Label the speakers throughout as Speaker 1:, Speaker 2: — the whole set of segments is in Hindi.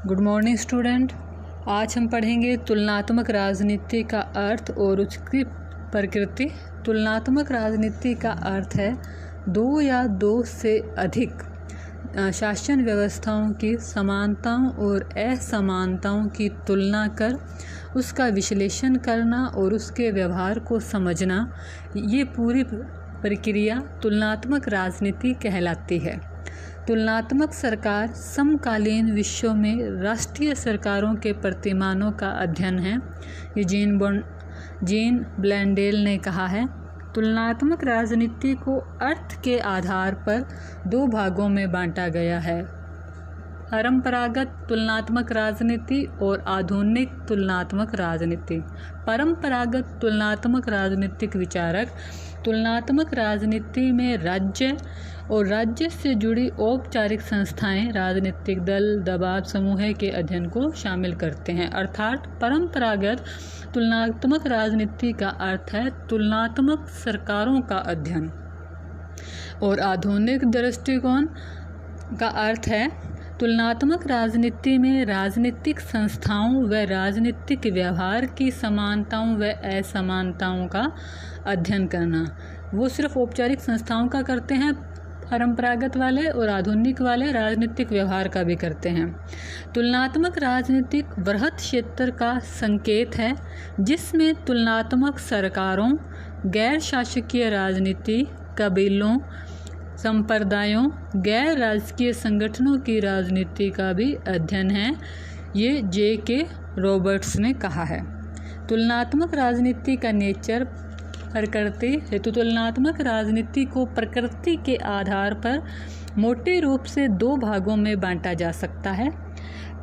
Speaker 1: Good morning student. आज हम पढ़ेंगे तुलनात्मक राजनीति का अर्थ और उसकी प्रकृति। तुलनात्मक राजनीति का अर्थ है दो या दो से अधिक शासन व्यवस्थाओं की समानताओं और असमानताओं की तुलना कर उसका विश्लेषण करना और उसके व्यवहार को समझना। ये पूरी प्रक्रिया तुलनात्मक राजनीति कहलाती है। तुलनात्मक सरकार समकालीन विश्व में राष्ट्रीय सरकारों के प्रतिमानों का अध्ययन है। ये जीन ब्लैंडेल ने कहा है। तुलनात्मक राजनीति को अर्थ के आधार पर दो भागों में बांटा गया है: परंपरागत तुलनात्मक राजनीति और आधुनिक तुलनात्मक राजनीति। परंपरागत तुलनात्मक राजनीतिक विचारक तुलनात्मक राजनीति में राज्य और राज्य से जुड़ी औपचारिक संस्थाएं, राजनीतिक दल, दबाव समूह के अध्ययन को शामिल करते हैं। अर्थात परंपरागत तुलनात्मक राजनीति का अर्थ है तुलनात्मक सरकारों का अध्ययन और आधुनिक दृष्टिकोण का अर्थ है तुलनात्मक राजनीति में राजनीतिक संस्थाओं व राजनीतिक व्यवहार की समानताओं व असमानताओं का अध्ययन करना। वो सिर्फ औपचारिक संस्थाओं का करते हैं परंपरागत वाले, और आधुनिक वाले राजनीतिक व्यवहार का भी करते हैं। तुलनात्मक राजनीतिक वृहत क्षेत्र का संकेत है जिसमें तुलनात्मक सरकारों, गैर शासकीय राजनीति, कबीलों, संप्रदायों, गैर राजकीय संगठनों की राजनीति का भी अध्ययन है। ये J.K. रॉबर्ट्स ने कहा है। तुलनात्मक राजनीति का नेचर प्रकृति हेतु तुलनात्मक राजनीति को प्रकृति के आधार पर मोटे रूप से दो भागों में बांटा जा सकता है।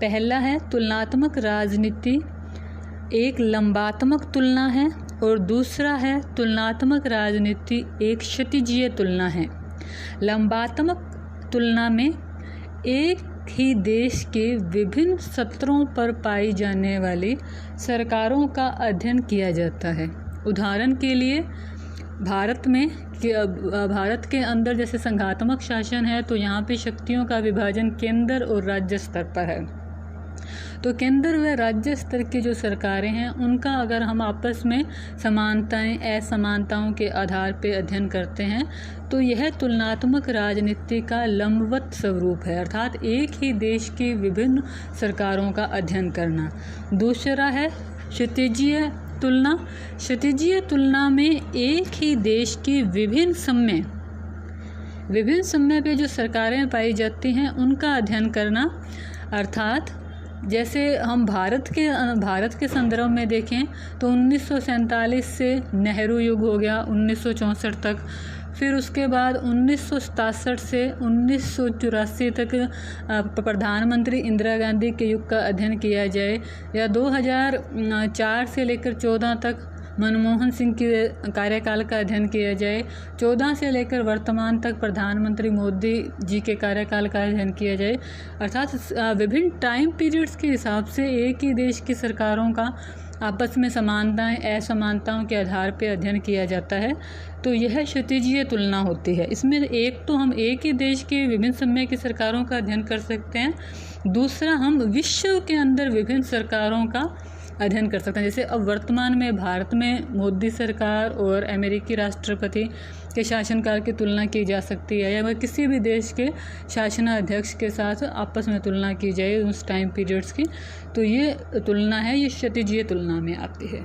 Speaker 1: पहला है तुलनात्मक राजनीति एक लंबात्मक तुलना है और दूसरा है तुलनात्मक राजनीति एक क्षितिजीय तुलना है। लंबात्मक तुलना में एक ही देश के विभिन्न स्तरों पर पाई जाने वाली सरकारों का अध्ययन किया जाता है। उदाहरण के लिए भारत के अंदर जैसे संघात्मक शासन है तो यहाँ पे शक्तियों का विभाजन केंद्र और राज्य स्तर पर है। तो केंद्र व राज्य स्तर की जो सरकारें हैं उनका अगर हम आपस में समानताएं असमानताओं के आधार पर अध्ययन करते हैं तो यह तुलनात्मक राजनीति का लंबवत स्वरूप है, अर्थात एक ही देश की विभिन्न सरकारों का अध्ययन करना। दूसरा है क्षितिजीय तुलना। क्षितिजीय तुलना में एक ही देश की विभिन्न समय पे जो सरकारें पाई जाती हैं उनका अध्ययन करना। अर्थात जैसे हम भारत के संदर्भ में देखें तो 1947 से नेहरू युग हो गया 1964 तक, फिर उसके बाद 1967 से 1984 तक प्रधानमंत्री इंदिरा गांधी के युग का अध्ययन किया जाए, या 2004 से लेकर 14 तक मनमोहन सिंह के कार्यकाल का अध्ययन किया जाए, 14 से लेकर वर्तमान तक प्रधानमंत्री मोदी जी के कार्यकाल का अध्ययन किया जाए। अर्थात विभिन्न टाइम पीरियड्स के हिसाब से एक ही देश की सरकारों का आपस में समानताएं असमानताओं के आधार पर अध्ययन किया जाता है। तो यह क्षितिजीय तुलना होती है। इसमें एक तो हम एक ही देश के विभिन्न समय की सरकारों का अध्ययन कर सकते हैं, दूसरा हम विश्व के अंदर विभिन्न सरकारों का अध्ययन कर सकते हैं। जैसे अब वर्तमान में भारत में मोदी सरकार और अमेरिकी राष्ट्रपति के शासनकाल की तुलना की जा सकती है, या किसी भी देश के शासनाध्यक्ष के साथ आपस में तुलना की जाए उस टाइम पीरियड्स की, तो ये तुलना है, ये क्षितिजीय तुलना में आती है।